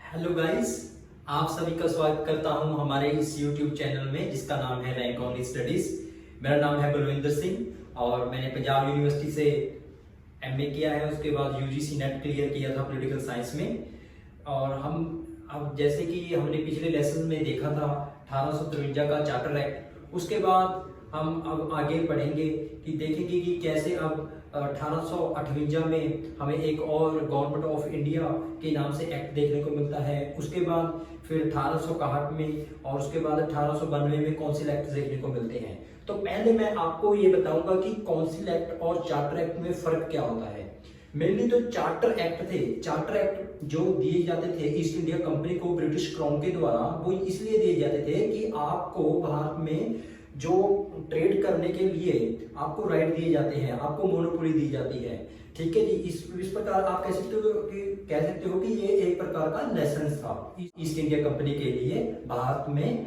Hello guys, आप सभी का स्वागत करता हूं हमारे इस YouTube चैनल में जिसका नाम है रैंक ऑन स्टडीज। मेरा नाम है बलविंदर सिंह और मैंने पंजाब यूनिवर्सिटी से एमए किया है। उसके बाद यूजीसी नेट क्लियर किया था पॉलिटिकल साइंस में। और हम अब जैसे कि हमने पिछले लेसन में देखा था 1853 का चार्टर एक्ट, उसके बाद हम अब आगे पढ़ेंगे कि देखेंगे कि कैसे अब 1858 में हमें एक और गवर्नमेंट ऑफ इंडिया के नाम से एक्ट देखने को मिलता है। उसके बाद फिर 1861 में और उसके बाद 1892 में काउंसिल एक्ट देखने को मिलते हैं। तो पहले मैं आपको ये बताऊंगा कि काउंसिल एक्ट और चार्टर एक्ट में फर्क क्या होता है। मेनली तो चार्टर एक्ट थे, चार्टर एक्ट जो दिए जाते थे ईस्ट इंडिया कंपनी को ब्रिटिश क्राउन के द्वारा, वो इसलिए दिए जाते थे कि आपको भारत में जो ट्रेड करने के लिए आपको राइट दिए जाते हैं, आपको मोनोपोली दी जाती है। ठीक है जी, इस प्रकार आप कह सकते हो कि ये एक प्रकार का लाइसेंस था ईस्ट इंडिया कंपनी के लिए भारत में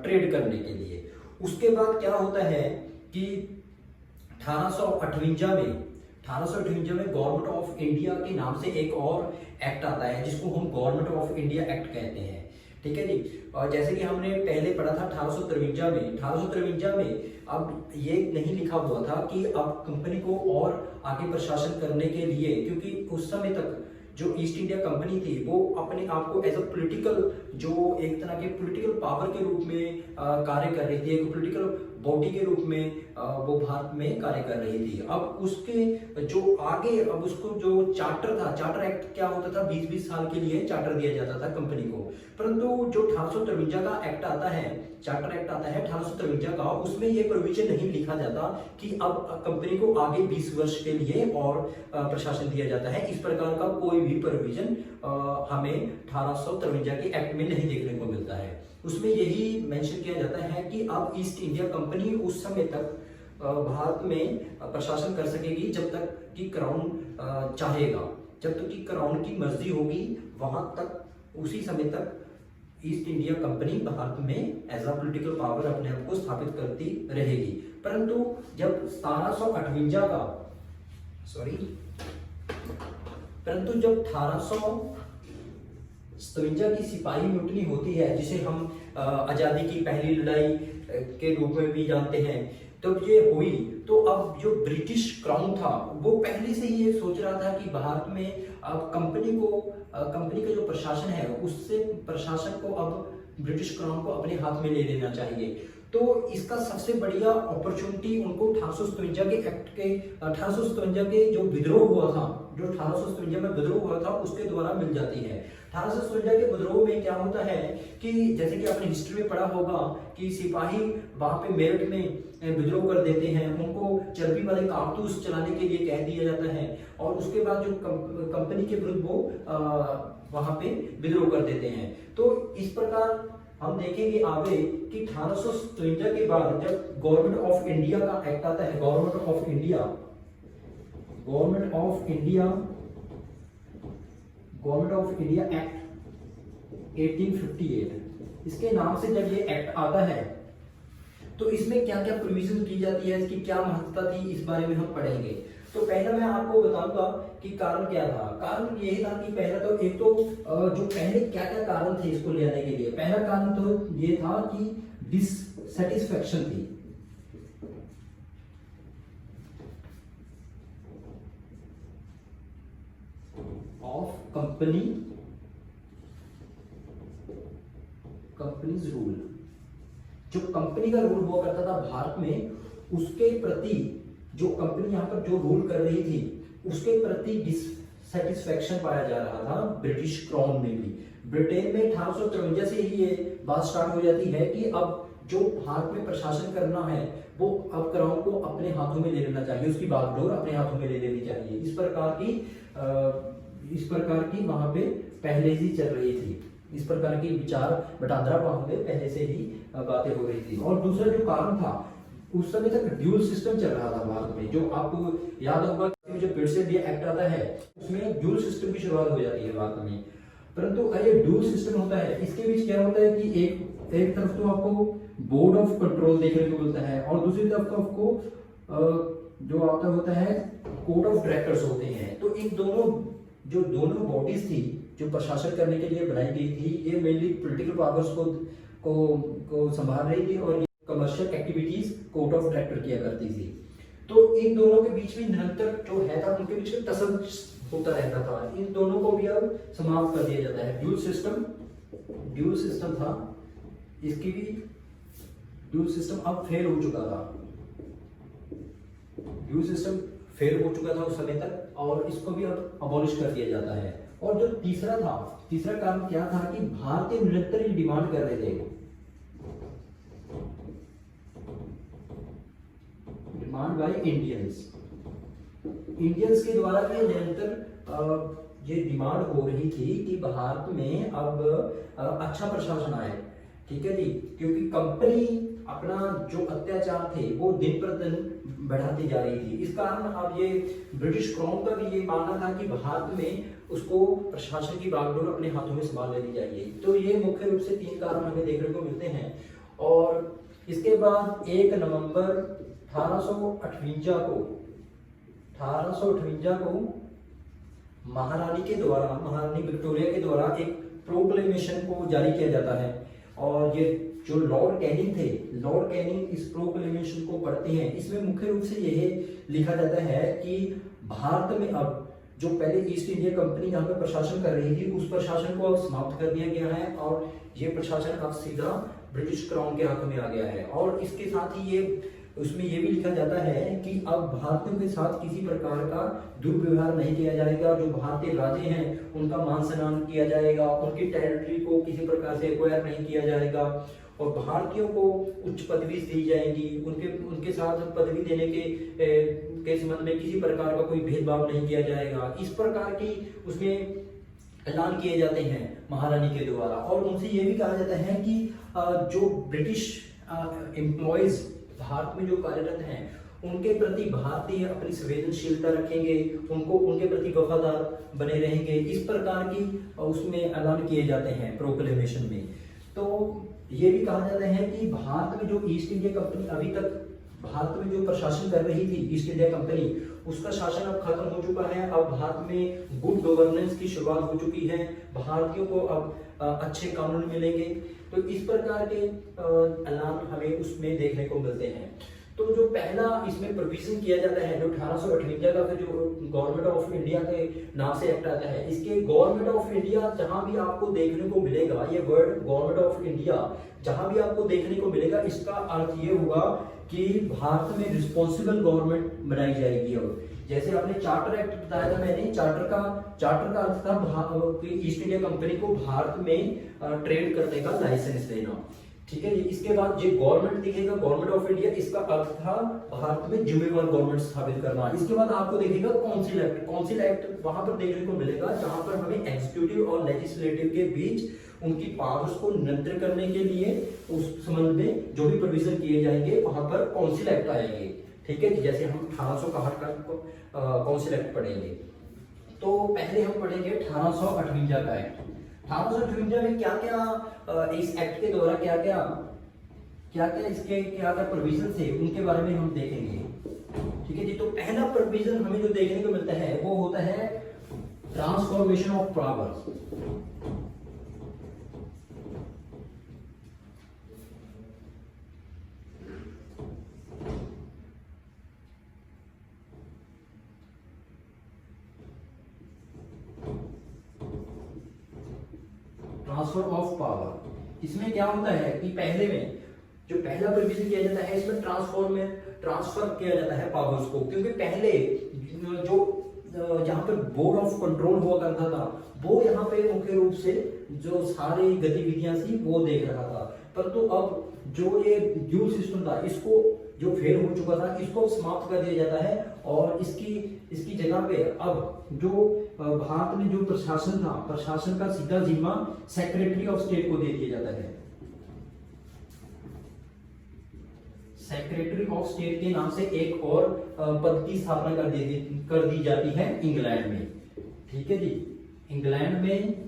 ट्रेड करने के लिए। उसके बाद क्या होता है कि 1858 में गवर्नमेंट ऑफ इंडिया के नाम से एक और एक्ट आता है जिसको हम गवर्नमेंट ऑफ इंडिया एक्ट कहते हैं। ठीक है जी। और जैसे कि हमने पहले पढ़ा था 1853 में अब ये नहीं लिखा हुआ था कि अब कंपनी को और आगे प्रशासन करने के लिए, क्योंकि उस समय तक जो ईस्ट इंडिया कंपनी थी वो अपने आप को एज अ पॉलिटिकल, जो एक तरह के पॉलिटिकल पावर के रूप में कार्य कर रही थी, एक पॉलिटिकल बॉडी के रूप में वो भारत में कार्य कर रही थी। अब उसके जो आगे, अब उसको जो चार्टर था, चार्टर एक्ट क्या होता था, 20-20 साल के लिए चार्टर दिया जाता था कंपनी को। परंतु जो 1853 का एक्ट आता है, चार्टर एक्ट आता है 1853 का, उसमें ये प्रोविजन नहीं लिखा जाता कि अब कंपनी को आगे 20 वर्ष के लिए और प्रशासन दिया जाता है। इस प्रकार का कोई भी प्रोविजन हमें 1853 के एक्ट में नहीं देखने को मिलता है। उसमें यही मेंशन किया जाता है कि अब ईस्ट इंडिया कंपनी उस समय तक भारत में प्रशासन कर सकेगी जब तक कि क्राउन चाहेगा, जब तक कि क्राउन की मर्जी होगी, वहां तक, उसी समय तक ईस्ट इंडिया कंपनी भारत में एज अ पॉलिटिकल पावर अपने आप को स्थापित करती रहेगी। परंतु जब 1758 का परंतु जब 1857 की सिपाही म्यूटनी होती है, जिसे हम आजादी की पहली लड़ाई के रूप में भी जानते हैं, तो ये हुई तो अब जो ब्रिटिश क्राउन था वो पहले से ही ये सोच रहा था कि भारत में अब कंपनी का जो प्रशासन है, उससे प्रशासन को अब ब्रिटिश क्राउन को अपने हाथ में ले लेना चाहिए। तो इसका सबसे बढ़िया अपॉर्चुनिटी उनको 1857 के जो विद्रोह हुआ था, जो 1857 में विद्रोह हुआ था, उसके द्वारा मिल जाती है। 1857 के विद्रोह में क्या होता है कि जैसे कि आपने हिस्ट्री में पढ़ा होगा कि सिपाही वहां पे मेरठ में विद्रोह कर देते हैं, उनको चर्बी वाले कारतूस चलाने के लिए कह दिया जाता है और उसके बाद जो कंपनी के विरुद्ध वो वहां पे विद्रोह कर देते हैं। तो इस प्रकार हम देखेंगे आगे कि 1857 के बाद जब गवर्नमेंट ऑफ इंडिया का एक्ट आता है, गवर्नमेंट ऑफ इंडिया एक्ट 1858, इसके नाम से जब ये एक्ट आता है तो इसमें क्या क्या प्रोविजन की जाती है, इसकी क्या महत्ता थी, इस बारे में हम पढ़ेंगे। तो पहला मैं आपको बताऊंगा कि कारण क्या था। कारण यही था कि पहला तो एक तो जो पहले क्या क्या कारण थे इसको ले आने के लिए, पहला कारण तो ये था कि डिससैटिस्फैक्शन थी, ऑफ कंपनीज रूल। जो कंपनी का रूल हुआ करता था भारत में, उसके प्रति जो कंपनी यहाँ पर जो रूल कर रही थी उसके प्रति डिससैटिस्फैक्शन पाया जा रहा था ब्रिटिश क्राउन में भी। ब्रिटेन में 1853 से ही ये बात स्टार्ट हो जाती है कि अब जो भारत में प्रशासन करना है वो अब क्राउन को अपने हाथों में ले लेना चाहिए, उसकी बागडोर अपने हाथों में ले लेनी चाहिए। इस प्रकार की वहां पे पहले से चल रही थी, इस प्रकार की विचार बटांद्रा वहां पे पहले से ही बातें हो रही थी। और दूसरा जो कारण था, उस समय तक ड्यूल सिस्टम चल रहा था भारत में। जो आपको याद होगा कि जो पिट से इंडिया एक्ट आता है उसमें ड्यूल सिस्टम की शुरुआत हो जाती है भारत में। परंतु ये ड्यूल सिस्टम होता है, इसके बीच क्या होता है कि एक तरफ तो आपको बोर्ड ऑफ कंट्रोल देखने को मिलता है और दूसरी तरफ तो आपको जो आता होता है कोड ऑफ डायरेक्टर्स होते हैं। तो इन दोनों बॉडीज थी जो प्रशासन करने के लिए बनाई गई थी, ये मेनली पॉलिटिकल पावर्स को संभाल रही थी और commercial activities court of director किया करती थी। तो इन दोनों के बीच में निरंतर जो है था, उनके बीच में तसल्लुस होता रहता था। इन दोनों को भी अब समाप्त कर दिया जाता है। ड्यूल सिस्टम था, इसकी भी ड्यूल सिस्टम अब फेल हो चुका था। ड्यूल सिस्टम फेल हो चुका था उस समय तक, और इसको भी अब अबॉलिश कर दिया जाता है। और जो तीसरा कारण क्या था कि भारतीय निरंतर ही डिमांड कर रहे थे, डिमांड बाय इंडियंस के द्वारा ये निरंतर ये डिमांड हो रही थी कि भारत में अब अच्छा प्रशासन आए, ठीक है जी, क्योंकि कंपनी अपना जो अत्याचार थे वो दिन पर दिन बढ़ाती जा रही थी। इस कारण अब ये ब्रिटिश क्राउन का भी ये मानना था कि भारत में उसको प्रशासन की बागडोर अपने हाथों में संभाल लेनी चाहिए। तो ये मुख्य रूप से 3 कारण हमें देखने को मिलते हैं। और इसके बाद 1 नवंबर 1858 को महारानी विक्टोरिया के द्वारा एक प्रोक्लेमेशन को जारी किया जाता है। और ये जो लॉर्ड कैनिंग इस प्रोक्लेमेशन को पढ़ते हैं। इसमें मुख्य रूप से यह लिखा जाता है कि भारत में अब जो पहले ईस्ट इंडिया कंपनी यहाँ पे प्रशासन कर रही थी, उस प्रशासन को अब समाप्त कर दिया गया है और ये प्रशासन अब सीधा ब्रिटिश क्राउन के हाथ में आ गया है। और इसके साथ ही उसमें ये भी लिखा जाता है कि अब भारतीयों के साथ किसी प्रकार का दुर्व्यवहार नहीं किया जाएगा। जो भारतीय राजे हैं उनका मान सम्मान किया जाएगा, उनकी टेरिटरी को किसी प्रकार से एक्वायर नहीं किया जाएगा और भारतीयों को उच्च पदवी दी जाएगी। उनके साथ पदवी देने के संबंध में किसी प्रकार का कोई भेदभाव नहीं किया जाएगा। इस प्रकार की उसमें ऐलान किए जाते हैं महारानी के द्वारा। और उनसे ये भी कहा जाता है कि जो ब्रिटिश एम्प्लॉयज भारत में जो कार्यरत हैं उनके प्रति भारतीय अपनी संवेदनशीलता रखेंगे, उनके प्रति वफादार बने रहेंगे। इस प्रकार की उसमें ऐलान किए जाते हैं प्रोक्लेमेशन में। तो ये भी कहा जाता है कि भारत में जो ईस्ट इंडिया कंपनी अभी तक भारत में जो प्रशासन कर रही थी, ईस्ट इंडिया कंपनी, उसका शासन अब खत्म हो चुका है। अब भारत में गुड गवर्नेंस की शुरुआत हो चुकी है, भारतीयों को अब अच्छे कानून मिलेंगे। तो इस प्रकार के ऐलान हमें उसमें देखने को मिलते हैं। तो जो पहला इसमें प्रोविजन किया जाता है, जो 1858 का फिर जो गवर्नमेंट ऑफ इंडिया के नाम से एक्ट आता है, इसके गवर्नमेंट ऑफ इंडिया जहां भी आपको देखने को मिलेगा, ये वर्ड गवर्नमेंट ऑफ इंडिया जहां भी आपको देखने को मिलेगा, इसका अर्थ ये होगा कि भारत में रिस्पॉन्सिबल गवर्नमेंट बनाई जाएगी। और जैसे आपने चार्टर एक्ट बताया था, मैंने चार्टर का अर्थ था ईस्ट इंडिया कंपनी को भारत में ट्रेड करने का लाइसेंस देना, ठीक है जी। इसके बाद जो गवर्नमेंट दिखेगा, गवर्नमेंट ऑफ इंडिया, इसका अर्थ था भारत में जिम्मेवार गवर्नमेंट स्थापित करना। इसके बाद आपको देखेगा काउंसिल एक्ट वहां पर देखने को मिलेगा जहां पर हमें एग्जीक्यूटिव और लेजिस्लेटिव के बीच उनकी पावर्स को नियंत्रित करने के लिए उस संबंध में जो भी प्रोविजन किए जाएंगे वहां पर काउंसिल एक्ट आएंगे, ठीक है। जैसे हम 1861 का काउंसिल एक्ट पढ़ेंगे। तो पहले हम पढ़ेंगे 1858 का एक्ट। 1858 में क्या क्या इस एक्ट के द्वारा क्या क्या इसके क्या प्रोविजन थे, उनके बारे में हम देखेंगे, ठीक है जी। तो पहला प्रोविजन हमें जो देखने को मिलता है वो होता है transformation of powers. Transfer of power, इसमें क्या होता है कि पहले में जो पहला प्रोविजन किया जाता है, इसमें ट्रांसफर किया जाता है पावर्स को। क्योंकि पहले जो जहां पर बोर्ड ऑफ कंट्रोल हुआ करता था, वो यहाँ पे मुख्य रूप से जो सारी गतिविधियां थी वो देख रहा था। परंतु अब जो ये ड्यूल सिस्टम था, इसको जो फेल हो चुका था, इसको समाप्त कर दिया जाता है और इसकी जगह पे अब जो भारत में जो प्रशासन था, प्रशासन का सीधा जिम्मा सेक्रेटरी ऑफ स्टेट को दे दिया जाता है। सेक्रेटरी ऑफ स्टेट के नाम से एक और पद की स्थापना कर दी जाती है इंग्लैंड में, ठीक है जी। इंग्लैंड में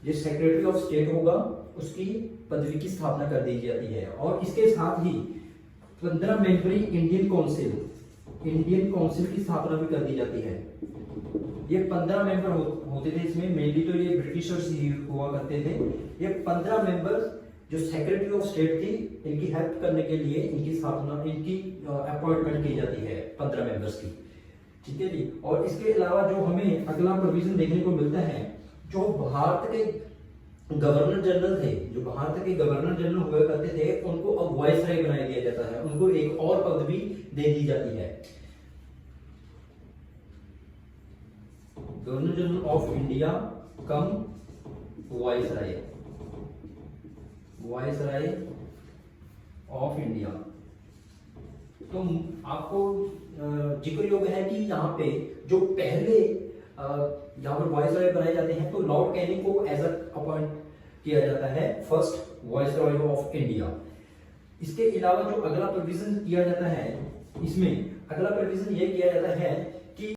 जो सेक्रेटरी ऑफ स्टेट होगा उसकी पदवी की स्थापना कर दी जाती है। और इसके साथ ही 15 मेंबरी इंडियन काउंसिल इंडियन काउंसिल की स्थापना भी कर दी जाती है। ये 15 मेंबर होते थे इसमें, मेनली तो ये ब्रिटिशर्स ही हुआ करते थे। ये 15 मेंबर्स जो सेक्रेटरी ऑफ स्टेट थी, इनकी हेल्प करने के लिए इनकी स्थापना, इनकी अपॉइंटमेंट की जाती है 15 मेंबर्स की। ठीक है जी। और इसके अलावा जो हमें अगला प्रोविजन देखने को मिलता है, जो भारत के गवर्नर जनरल थे, जो भारत के गवर्नर जनरल हुआ करते थे, उनको अब वाइसराय बनाया दिया जाता है, उनको एक और पदवी दे दी जाती है। Governor general of India come viceroy, viceroy of India. तो आपको जिक्र योग है कि यहाँ पे जो पहले यहाँ पर वाइसराय बनाए जाते हैं, तो लॉर्ड कैनिंग को एज अपॉइंट किया जाता है फर्स्ट वाइसराय ऑफ इंडिया। इसके अलावा जो अगला प्रोविजन किया जाता है, इसमें अगला प्रोविजन ये किया जाता है कि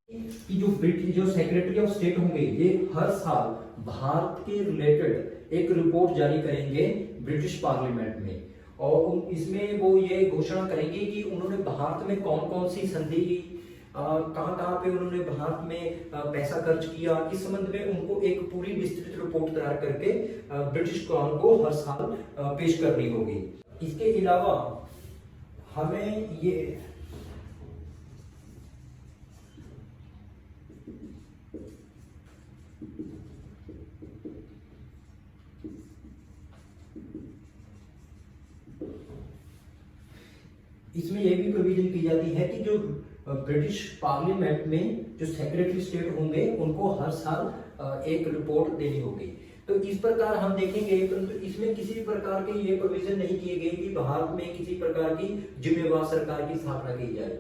जो सेक्रेटरी ऑफ स्टेट होंगे, ये हर साल भारत के रिलेटेड एक रिपोर्ट जारी करेंगे ब्रिटिश पार्लियामेंट में, और इसमें वो ये घोषणा करेंगे कि उन्होंने भारत में कौन कौन सी संधि, कहाँ कहाँ पे उन्होंने भारत में पैसा खर्च किया, इस संबंध में उनको एक पूरी विस्तृत रिपोर्ट तैयार करके ब्रिटिश क्राउन को हर साल पेश करनी होगी। इसके अलावा हमें ये इसमें यह भी प्रोविजन की जाती है कि जो ब्रिटिश पार्लियामेंट में जो सेक्रेटरी स्टेट होंगे, उनको हर साल एक रिपोर्ट देनी होगी। तो इस प्रकार हम देखेंगे, परंतु इसमें किसी भी प्रकार के ये प्रोविजन नहीं किए गए कि भारत में किसी प्रकार की जिम्मेवार सरकार की स्थापना की जाए।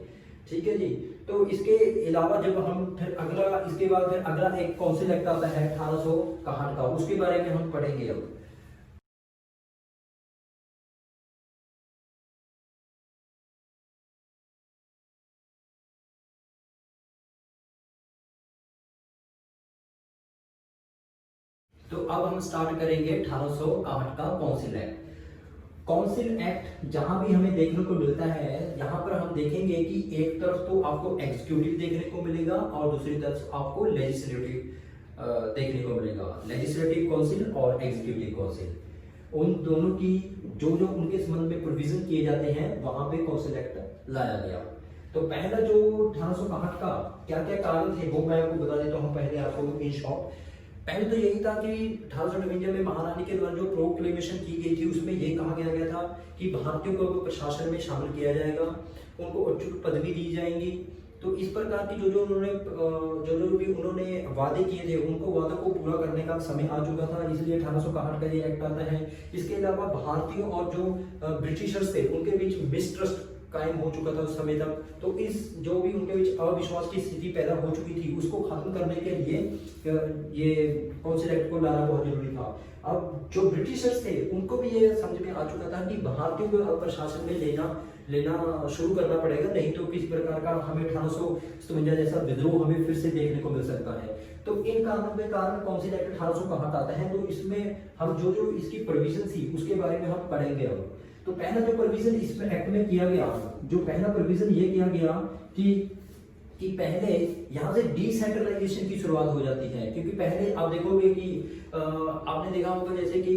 ठीक है जी। तो इसके अलावा जब हम फिर अगला, इसके बाद फिर अगला एक काउंसिल एक्ट आता है 1861 का, उसके बारे में हम पढ़ेंगे अब। तो अब हम स्टार्ट करेंगे 1861 का काउंसिल एक्ट। काउंसिल एक्ट जहां भी हमें देखने को मिलता है, यहाँ पर हम देखेंगे कि एक तरफ तो आपको एग्जीक्यूटिव देखने को मिलेगा और दूसरी तरफ आपको लेजिस्लेटिव देखने को मिलेगा। लेजिस्लेटिव काउंसिल और एग्जीक्यूटिव काउंसिल, उन दोनों की जो जो उनके संबंध में प्रोविजन किए जाते हैं, वहां पे काउंसिल एक्ट लाया गया। तो पहला जो 1861 का क्या क्या कारण थे, वो मैं आपको बता देता हूँ पहले आपको इन शॉर्ट। पहले तो यही था कि 1858 में महारानी के द्वारा जो प्रोक्लेमेशन की गई थी, उसमें यह कहा गया था कि भारतीयों को प्रशासन में शामिल किया जाएगा, उनको उच्च पदवी दी जाएंगी। तो इस प्रकार की जो जो भी उन्होंने वादे किए थे, उनको वादों को पूरा करने का समय आ चुका था, इसलिए 1861 का ये एक्ट आता है। इसके अलावा भारतीयों और जो ब्रिटिशर्स थे, उनके बीच मिसट्रस्ट कायम हो चुका था उस समय तक। तो इस जो भी उनके बीच अविश्वास की स्थिति पैदा हो चुकी थी, उसको खत्म करने के लिए ये काउंसिल एक्ट को लाना बहुत जरूरी था। अब जो ब्रिटिशर्स थे, उनको भी ये समझ में आ चुका था कि भारतीयों को अब प्रशासन में लेना शुरू करना पड़ेगा, नहीं तो किसी प्रकार का हमें 1857 जैसा विद्रोह हमें फिर से देखने को मिल सकता है। तो इन कारणों के कारण काउंसिल एक्ट 1861 आता है। तो इसमें हम जो इसकी प्रोविजन थी, उसके बारे में हम पढ़ेंगे अब। तो पहला जो प्रोविजन इस एक्ट में किया गया, जो पहला प्रोविजन ये किया गया कि पहले यहाँ से डिसेंट्रलाइजेशन की शुरुआत हो जाती है। क्योंकि पहले आप देखोगे कि आपने देखा होगा जैसे कि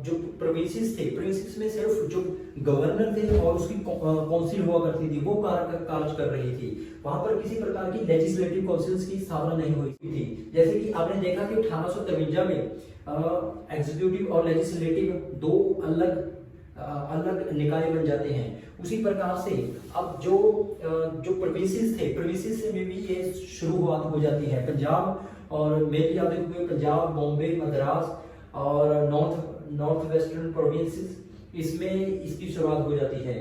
जो प्रोविंसेस थे, प्रोविंसेस में सिर्फ जो गवर्नर थे और उसकी काउंसिल हुआ करती थी, वो कार्य कर रही थी। वहां पर किसी प्रकार की लेजिस्लेटिव काउंसिल्स की स्थापना नहीं हुई थी। जैसे कि आपने देखा कि 1853 में एग्जीक्यूटिव और लेजिस्लेटिव दो अलग निकाय बन जाते हैं। उसी प्रकार से अब जो प्रोविंसेस थे, प्रोविंसेस में भी ये शुरुआत हो जाती है। पंजाब और मेनली आप देखोगे पंजाब, बॉम्बे, मद्रास और नॉर्थ वेस्टर्न प्रोविंसेस, इसमें इसकी शुरुआत हो जाती है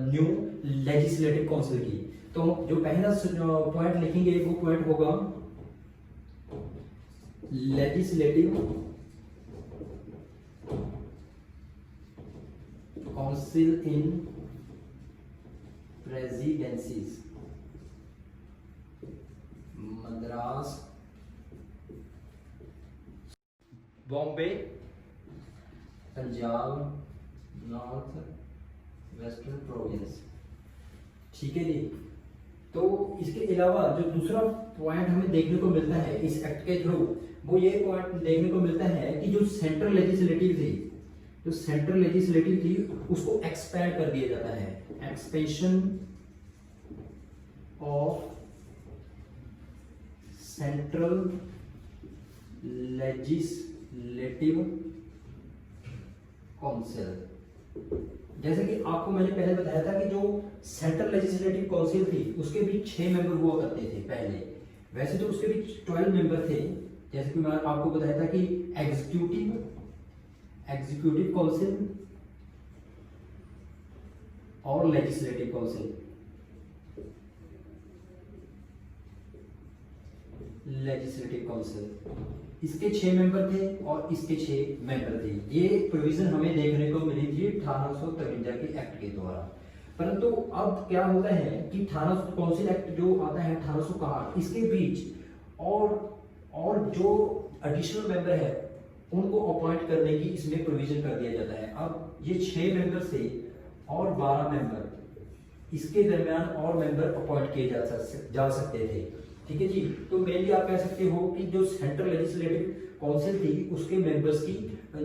न्यू लेजिस्लेटिव काउंसिल की। तो जो पहला पॉइंट लिखेंगे वो पॉइंट होगा legislative council in presidencies, Madras, Bombay, Punjab, north western province. ठीक है जी। तो इसके अलावा जो दूसरा पॉइंट हमें देखने को मिलता है इस एक्ट के थ्रू, वो ये पॉइंट देखने को मिलता है कि जो सेंट्रल लेजिस्लेटिव थी, जो सेंट्रल लेजिस्लेटिव थी उसको एक्सपैंड कर दिया जाता है। Expansion of central legislative council. जैसे कि आपको मैंने पहले बताया था कि जो सेंट्रल लेजिस्लेटिव काउंसिल थी उसके भी 6 मेंबर हुआ करते थे पहले। वैसे तो उसके भी 12 मेंबर थे, जैसे कि मैं आपको बताया था कि एग्जीक्यूटिव काउंसिल और लेजिस्लेटिव काउंसिल। लेजिस्लेटिव काउंसिल इसके 6 मेंबर थे और इसके 6 मेंबर थे। ये प्रोविजन हमें देखने को मिली थी 1853 के एक्ट के द्वारा। परंतु अब क्या होता है कि 1800 काउंसिल एक्ट जो आता है 1861, इसके बीच और जो एडिशनल मेंबर है उनको अपॉइंट करने की इसमें प्रोविजन कर दिया जाता है। अब ये 6 मेंबर से और 12 मेंबर, इसके दरमियान और मेंबर अपॉइंट किए जा सकते थे। ठीक है जी। तो मेनली आप कह सकते हो कि जो सेंट्रल लेजिस्लेटिव काउंसिल थी उसके मेंबर्स की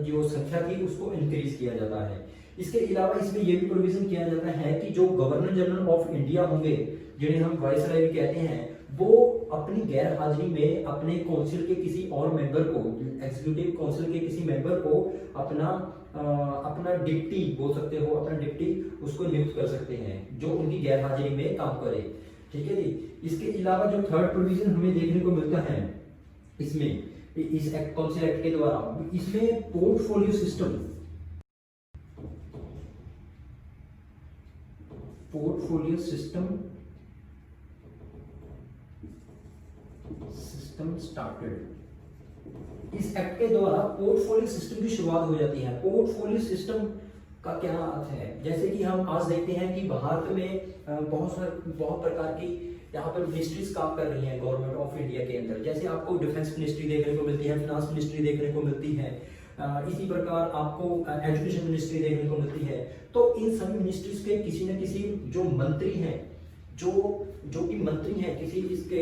जो संख्या थी उसको इंक्रीज किया जाता है। इसके अलावा इसमें यह भी प्रोविजन किया जाता है कि जो गवर्नर जनरल ऑफ इंडिया होंगे, जिन्हें हम वाइसराय भी कहते हैं, वो अपनी गैर हाजिरी में अपने काउंसिल के किसी और मेंबर को, एग्जीक्यूटिव काउंसिल के किसी मेंबर को अपना डिप्टी बोल सकते हो, अपना डिप्टी उसको नियुक्त कर सकते हैं जो उनकी गैर हाजिरी में काम करे। ठीक है जी। इसके अलावा जो थर्ड प्रोविजन हमें देखने को मिलता है इसमें, इस एक्ट काउंसिल एक्ट के द्वारा, इसमें पोर्टफोलियो सिस्टम स्टार्टेड। इस एक्ट के द्वारा पोर्टफोलियो सिस्टम की शुरुआत हो जाती है। पोर्टफोलियो सिस्टम का क्या अर्थ है? जैसे कि हम आज देखते हैं कि भारत में बहुत प्रकार की यहाँ पर मिनिस्ट्रीज काम कर रही हैं गवर्नमेंट ऑफ इंडिया के अंदर। जैसे आपको डिफेंस मिनिस्ट्री देखने को मिलती है, फिनांस मिनिस्ट्री देखने को मिलती है, इसी प्रकार आपको एजुकेशन मिनिस्ट्री देखने को मिलती है। तो इन सभी मिनिस्ट्रीज के किसी न किसी जो मंत्री हैं, जो कि मंत्री हैं, किसी इसके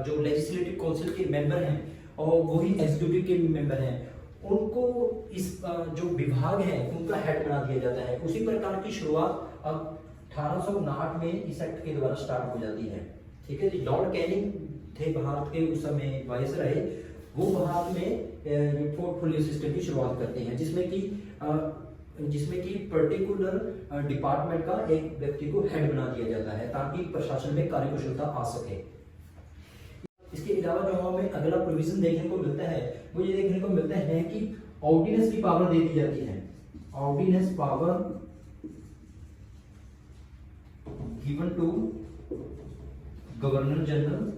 जो लेजिस्लेटिव काउंसिल के मेंबर हैं और वही एग्जीक्यूटिव के मेंबर हैं, उनको इस जो विभाग है उनका हेड बना दिया जाता है। उसी प्रकार की शुरुआत अब 1859 में इस एक्ट के द्वारा स्टार्ट हो जाती है। ठीक है जी। लॉर्ड कैनिंग थे भारत के उस समय वाइसराय, वो भारत में पोर्टफोलियो सिस्टम की शुरुआत करते हैं, जिसमें कि पर्टिकुलर डिपार्टमेंट का एक व्यक्ति को हेड बना दिया जाता है ताकि प्रशासन में कार्यकुशलता आ सके। इसके अलावा जो हमें अगला प्रोविजन देखने को मिलता है वो ये देखने को मिलता है कि ऑर्डिनेंस की पावर दे दी जाती है। Ordinance power given to governor general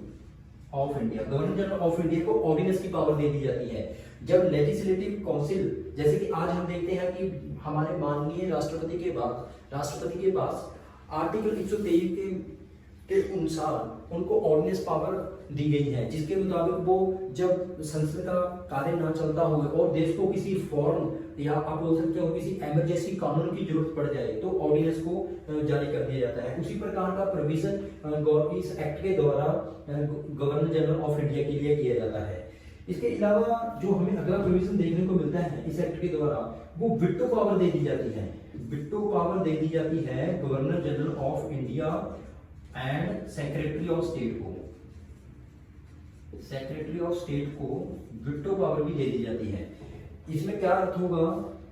of India. Governor general of India को ऑर्डिनेंस की पावर दे दी जाती है। जब लेजिस्लेटिव काउंसिल, जैसे कि आज हम देखते हैं कि हमारे माननीय राष्ट्रपति के पास आर्टिकल 123 के अनुसार उनको ऑर्डिनेंस पावर दी गई है, जिसके मुताबिक वो जब संसद का कार्य ना चलता हो और देश को किसी फौरन या आप बोल सकते हो किसी इमरजेंसी कानून की जरूरत पड़ जाए तो ऑर्डिनेंस को जारी कर दिया जाता है। उसी प्रकार का प्रोविजन इस एक्ट के द्वारा गवर्नर जनरल ऑफ इंडिया के लिए किया जाता है। इसके अलावा जो हमें अगला प्रोविजन देखने को मिलता है इस एक्ट के द्वारा, वो विटो पावर दे दी जाती है। विटो पावर दे दी जाती है governor general of India and secretary of state को। सेक्रेटरी ऑफ स्टेट को विटो पावर भी दे दी जाती है। इसमें क्या अर्थ होगा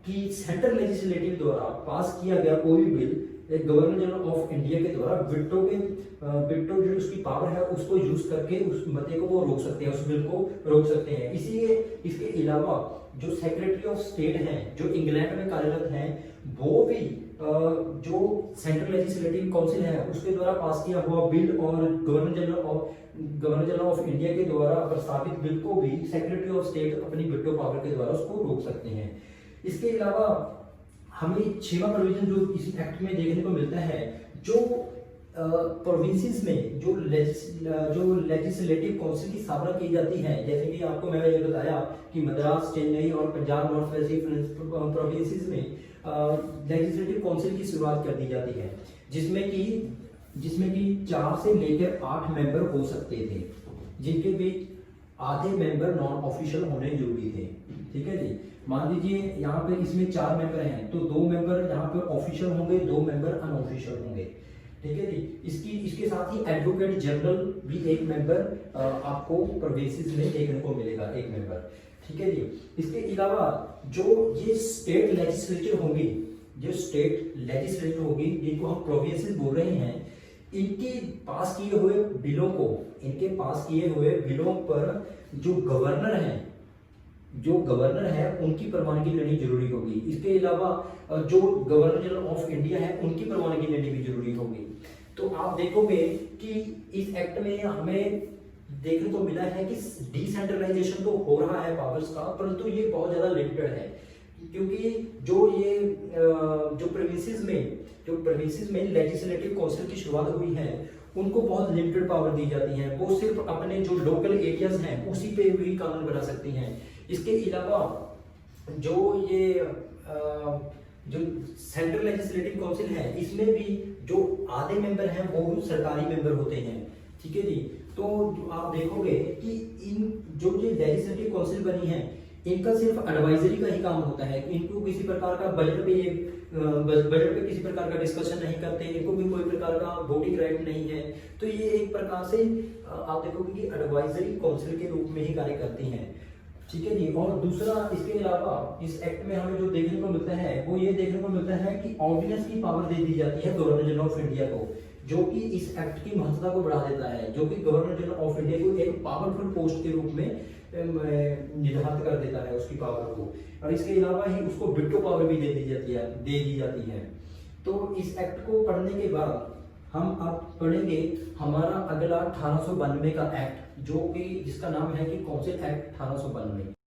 कि सेंट्रल लेजिस्लेटिव द्वारा पास किया गया कोई भी bill governor general of India के द्वारा विटो जो उसकी पावर है उसको यूज करके उस मते को वो रोक सकते हैं, उस बिल को रोक सकते हैं। इसीलिए इसके अलावा जो सेक्रेटरी ऑफ स्टेट हैं जो इंग्लैंड में कार्यरत हैं, वो भी जो सेंट्रल लेजिस्लेटिव काउंसिल है उसके द्वारा पास किया हुआ बिल और गवर्नर जनरल ऑफ इंडिया के द्वारा प्रस्तावित बिल को भी सेक्रेटरी ऑफ स्टेट अपनी विटो पावर के द्वारा उसको रोक सकते हैं। इसके अलावा हमें छठवां प्रोविजन जो इस एक्ट में देखने को मिलता है, जो प्रोविंसेस में जो लेजिस्लेटिव काउंसिल की स्थापना की जाती है, जैसे कि आपको मैंने ये बताया कि मद्रास, चेन्नई और पंजाब नॉर्थ वेस्ट प्रोविंसेस में लेजिस्लेटिव काउंसिल की शुरुआत कर दी जाती है, जिसमें कि जिसमें कि 4 से लेकर 8 मेंबर हो सकते थे, जिनके बीच आधे मेंबर नॉन ऑफिशियल होने जरूरी थे। ठीक है जी, मान लीजिए यहाँ पे इसमें 4 मेंबर हैं तो 2 मेंबर यहाँ पे ऑफिशियल होंगे, 2 मेंबर अनऑफिशियल होंगे। ठीक है जी, इसके साथ ही एडवोकेट जनरल भी एक मेंबर आपको प्रोविंसेस में देखने को मिलेगा, एक मेंबर। ठीक है जी, इसके अलावा जो ये स्टेट लेजिस्लेचर होंगी, जो स्टेट लेजिस्लेचर होगी जिनको हम प्रोविंसेस बोल रहे हैं, इनके पास किए हुए बिलों को, इनके पास किए हुए बिलों पर जो गवर्नर है उनकी प्रवानगी लेनी जरूरी होगी। इसके अलावा जो गवर्नर जनरल ऑफ इंडिया है उनकी प्रवानगी लेनी भी जरूरी होगी। तो आप देखोगे कि इस एक्ट में हमें देखने को मिला है कि डिसेंट्रलाइजेशन तो हो रहा है पावर्स का, परंतु ये बहुत ज्यादा लिमिटेड है, क्योंकि जो प्रोविंसेस में लेजिस्लेटिव काउंसिल की शुरुआत हुई है उनको बहुत लिमिटेड पावर दी जाती है। वो सिर्फ अपने जो लोकल एरियाज हैं उसी पे भी कानून बना सकती हैं। इसके अलावा जो सेंट्रल लेजिस्लेटिव काउंसिल है इसमें भी जो आधे मेंबर हैं वो भी सरकारी मेंबर होते हैं। ठीक है जी, तो आप देखोगे कि इन जो ये लेजिस्लेटिव काउंसिल बनी है इनका सिर्फ एडवाइजरी का ही काम होता है। इनको किसी प्रकार का बजट पे किसी प्रकार का डिस्कशन नहीं करते, इनको भी कोई प्रकार का वोटिंग राइट नहीं है। तो ये एक प्रकार से आप देखोगे कि एडवाइजरी काउंसिल के रूप में ही कार्य करती हैं। ठीक है जी, और दूसरा इसके अलावा इस एक्ट में हमें जो देखने को मिलता है वो ये देखने को मिलता है कि ऑर्डिनेंस की पावर दे दी जाती है गवर्नर जनरल ऑफ इंडिया को, जो कि इस एक्ट की महत्ता को बढ़ा देता है, जो कि गवर्नर जनरल ऑफ इंडिया को एक पावरफुल पोस्ट के रूप में निर्धारित कर देता है उसकी पावर को। और इसके अलावा ही उसको विटो पावर भी दे दी जाती है। तो इस एक्ट को पढ़ने के बाद हम अब पढ़ेंगे हमारा अगला 1892 का एक्ट, जो कि जिसका नाम है कि काउंसिल एक्ट 1892।